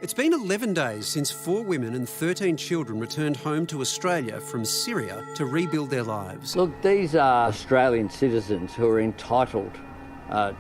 It's been 11 days since 4 women and 13 children returned home to Australia from Syria to rebuild their lives. Look, these are Australian citizens who are entitled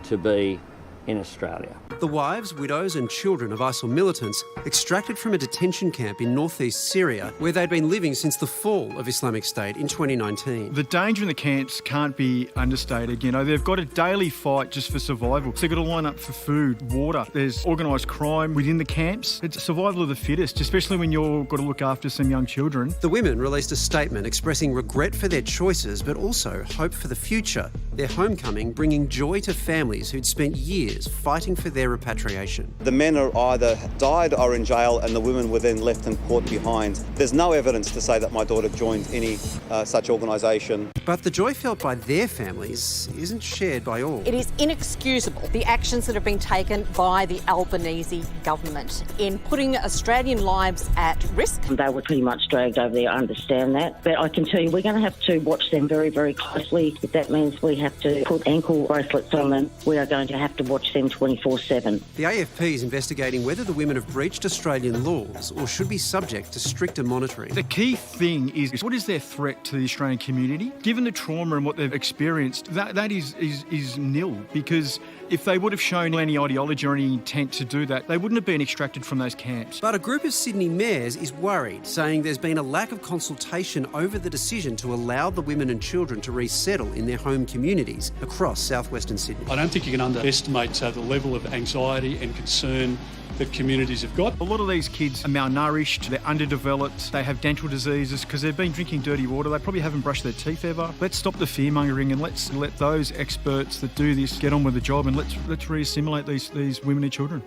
to be in Australia. The wives, widows and children of ISIL militants extracted from a detention camp in northeast Syria where they'd been living since the fall of Islamic State in 2019. The danger in the camps can't be understated. You know, they've got a daily fight just for survival. So they've got to line up for food, water. There's organised crime within the camps. It's survival of the fittest, especially when you've got to look after some young children. The women released a statement expressing regret for their choices but also hope for the future. Their homecoming bringing joy to families who'd spent years fighting for their repatriation. The men are either died or in jail and the women were then left and caught behind. There's no evidence to say that my daughter joined any such organisation. But the joy felt by their families isn't shared by all. It is inexcusable, the actions that have been taken by the Albanese government in putting Australian lives at risk. They were pretty much dragged over there, I understand that. But I can tell you, we're going to have to watch them very, very closely. If that means we have to put ankle bracelets on them, we are going to have to watch them 24/7. The AFP is investigating whether the women have breached Australian laws or should be subject to stricter monitoring. The key thing is what is their threat to the Australian community? Given the trauma and what they've experienced, that is nil, because if they would have shown any ideology or any intent to do that, they wouldn't have been extracted from those camps. But a group of Sydney mayors is worried, saying there's been a lack of consultation over the decision to allow the women and children to resettle in their home communities across southwestern Sydney. I don't think you can underestimate the level of anxiety and concern that communities have got. A lot of these kids are malnourished, they're underdeveloped, they have dental diseases because they've been drinking dirty water, they probably haven't brushed their teeth ever. Let's stop the fear-mongering and let's let those experts that do this get on with the job, and let's re-assimilate these women and children.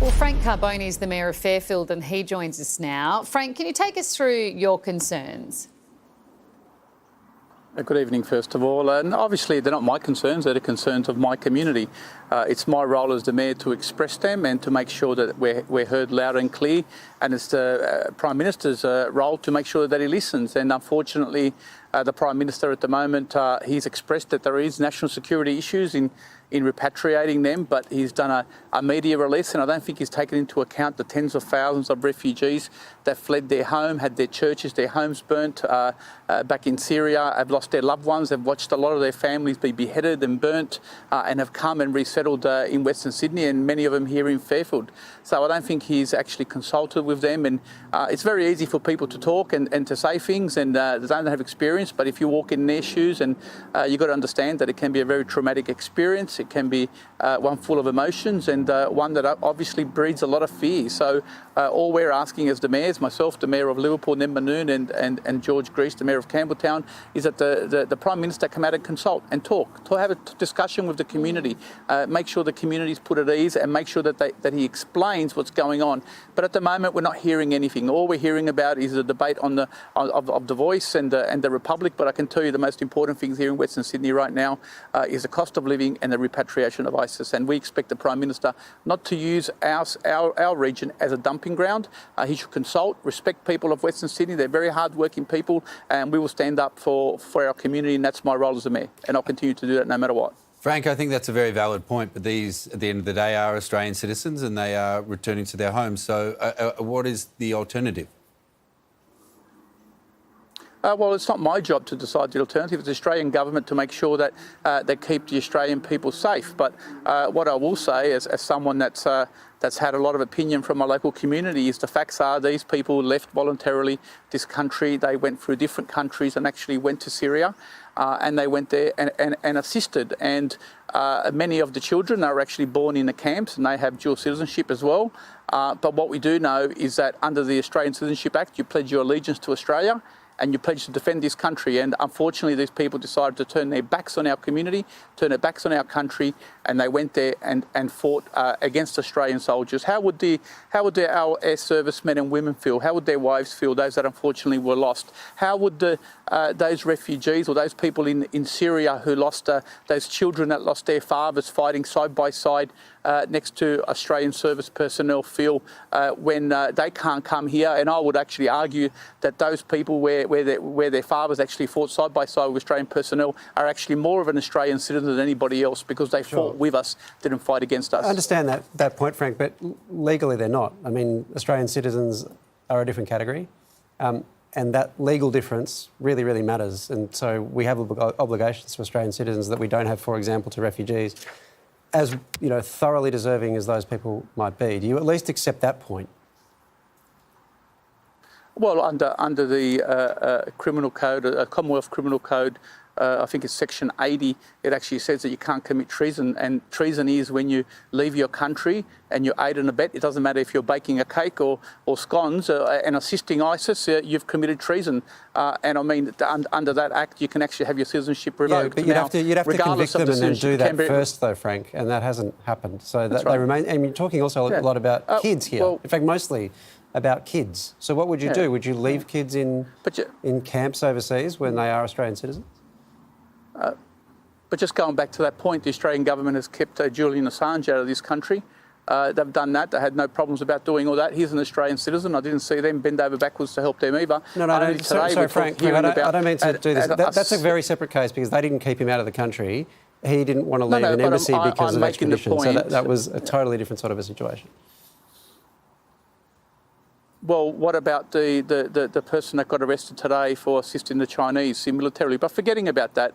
Well, Frank Carbone is the Mayor of Fairfield and he joins us now. Frank, can you take us through your concerns? Good evening, first of all. And obviously, they're not my concerns, they're the concerns of my community. It's my role as the Mayor to express them and to make sure that we're heard loud and clear. And it's the Prime Minister's role to make sure that he listens. And unfortunately, the Prime Minister at the moment, he's expressed that there is national security issues in repatriating them, but he's done a media release, and I don't think he's taken into account the tens of thousands of refugees that fled their home, had their churches, their homes burnt back in Syria, have lost their loved ones, have watched a lot of their families be beheaded and burnt, and have come and resettled in Western Sydney, and many of them here in Fairfield. So I don't think he's actually consulted with them, and it's very easy for people to talk and to say things, and they don't have experience, but if you walk in their shoes, and you've got to understand that it can be a very traumatic experience. It can be one full of emotions and one that obviously breeds a lot of fear. So all we're asking as the mayors, myself, the Mayor of Liverpool, Nembanoon, and George Grease, the Mayor of Campbelltown, is that the Prime Minister come out and consult and talk, to have a discussion with the community, make sure the community's put at ease and make sure that he explains what's going on. But at the moment, we're not hearing anything. All we're hearing about is a debate of the Voice and the Republic. But I can tell you the most important things here in Western Sydney right now is the cost of living and the repatriation of ISIS, and we expect the Prime Minister not to use our region as a dumping ground. He should consult, respect people of Western Sydney. They're very hard-working people, and we will stand up for our community, and that's my role as the Mayor, and I'll continue to do that no matter what. Frank, I think that's a very valid point, but these, at the end of the day, are Australian citizens and they are returning to their homes. So what is the alternative? Well, it's not my job to decide the alternative. It's the Australian government to make sure that they keep the Australian people safe. But what I will say, as someone that's had a lot of opinion from my local community, is the facts are these people left voluntarily this country. They went through different countries and actually went to Syria, and they went there and assisted. And many of the children are actually born in the camps and they have dual citizenship as well. But what we do know is that under the Australian Citizenship Act, you pledge your allegiance to Australia and you pledge to defend this country. And unfortunately, these people decided to turn their backs on our community, turn their backs on our country, and they went there and fought against Australian soldiers. How would our air servicemen and women feel? How would their wives feel, those that unfortunately were lost? How would those refugees or those people in Syria who lost, those children that lost their fathers fighting side by side next to Australian service personnel feel when they can't come here. And I would actually argue that those people where their fathers actually fought side by side with Australian personnel are actually more of an Australian citizen than anybody else, because they fought with us, didn't fight against us. I understand that point, Frank, but legally they're not. I mean, Australian citizens are a different category. And that legal difference really, really matters. And so we have obligations to Australian citizens that we don't have, for example, to refugees, as thoroughly deserving as those people might be. Do you at least accept that point? Well, under the criminal code, Commonwealth Criminal Code, I think it's section 80, it actually says that you can't commit treason, and treason is when you leave your country and you aid and abet. It doesn't matter if you're baking a cake or scones and assisting ISIS, you've committed treason. And I mean, under that act, you can actually have your citizenship revoked. Yeah, but you'd have to convict them and then do that first, though, Frank, and that hasn't happened. So that they remain. And you're talking also a lot about kids here. Well, in fact, mostly about kids. So what would you do? Would you leave kids in camps overseas when they are Australian citizens? But just going back to that point, the Australian government has kept Julian Assange out of this country. They've done that. They had no problems about doing all that. He's an Australian citizen. I didn't see them bend over backwards to help them either. No. Sorry, Frank, I don't mean to do this. That's a very separate case, because they didn't keep him out of the country. He didn't want to leave an embassy because of extradition. So that was a totally different sort of a situation. Well, what about the person that got arrested today for assisting the Chinese militarily? But forgetting about that,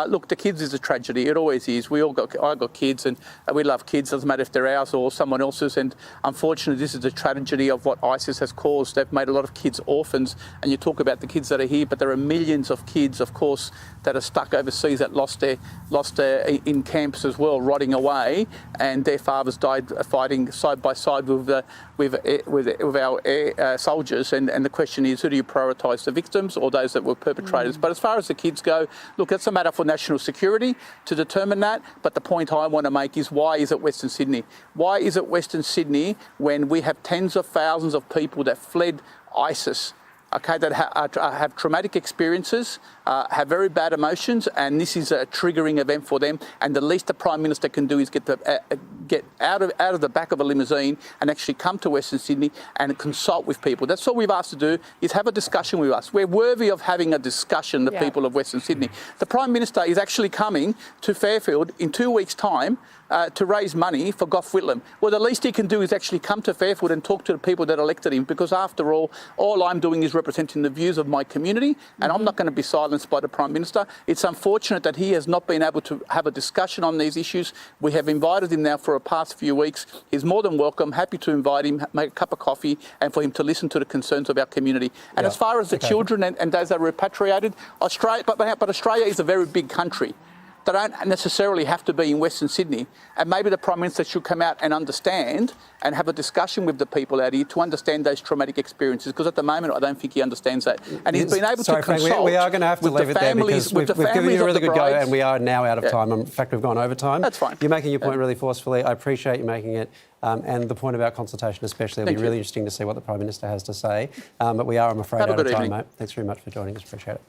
look, the kids is a tragedy. It always is. I got kids, and we love kids. Doesn't matter if they're ours or someone else's. And unfortunately, this is the tragedy of what ISIS has caused. They've made a lot of kids orphans. And you talk about the kids that are here, but there are millions of kids, of course, that are stuck overseas that lost their in camps as well, rotting away, and their fathers died fighting side by side with our air soldiers. And the question is, who do you prioritise, the victims or those that were perpetrators? But as far as the kids go, look, it's a matter for national security to determine that. But the point I want to make is, why is it Western Sydney? Why is it Western Sydney when we have tens of thousands of people that fled ISIS, okay, that have traumatic experiences, have very bad emotions, and this is a triggering event for them. And the least the Prime Minister can do is get out of the back of a limousine and actually come to Western Sydney and consult with people. That's all we've asked to do, is have a discussion with us. We're worthy of having a discussion, the people of Western Sydney. The Prime Minister is actually coming to Fairfield in 2 weeks' time to raise money for Gough Whitlam. Well, the least he can do is actually come to Fairfield and talk to the people that elected him, because after all I'm doing is representing the views of my community, and I'm not going to be silenced by the Prime Minister. It's unfortunate that he has not been able to have a discussion on these issues. We have invited him now for the past few weeks. He's more than welcome, happy to invite him, make a cup of coffee, and for him to listen to the concerns of our community. And as far as the children and those that are repatriated, Australia is a very big country. They don't necessarily have to be in Western Sydney. And maybe the Prime Minister should come out and understand and have a discussion with the people out here to understand those traumatic experiences, because at the moment I don't think he understands that. And he's been able to consult. Frank, we are going to have to leave it there, because we've given you a really good go, and we are now out of time. In fact, we've gone over time. That's fine. You're making your point really forcefully. I appreciate you making it. And the point about consultation especially. It'll be really interesting to see what the Prime Minister has to say. But we are, I'm afraid, out of time, mate. Thanks very much for joining us. Appreciate it.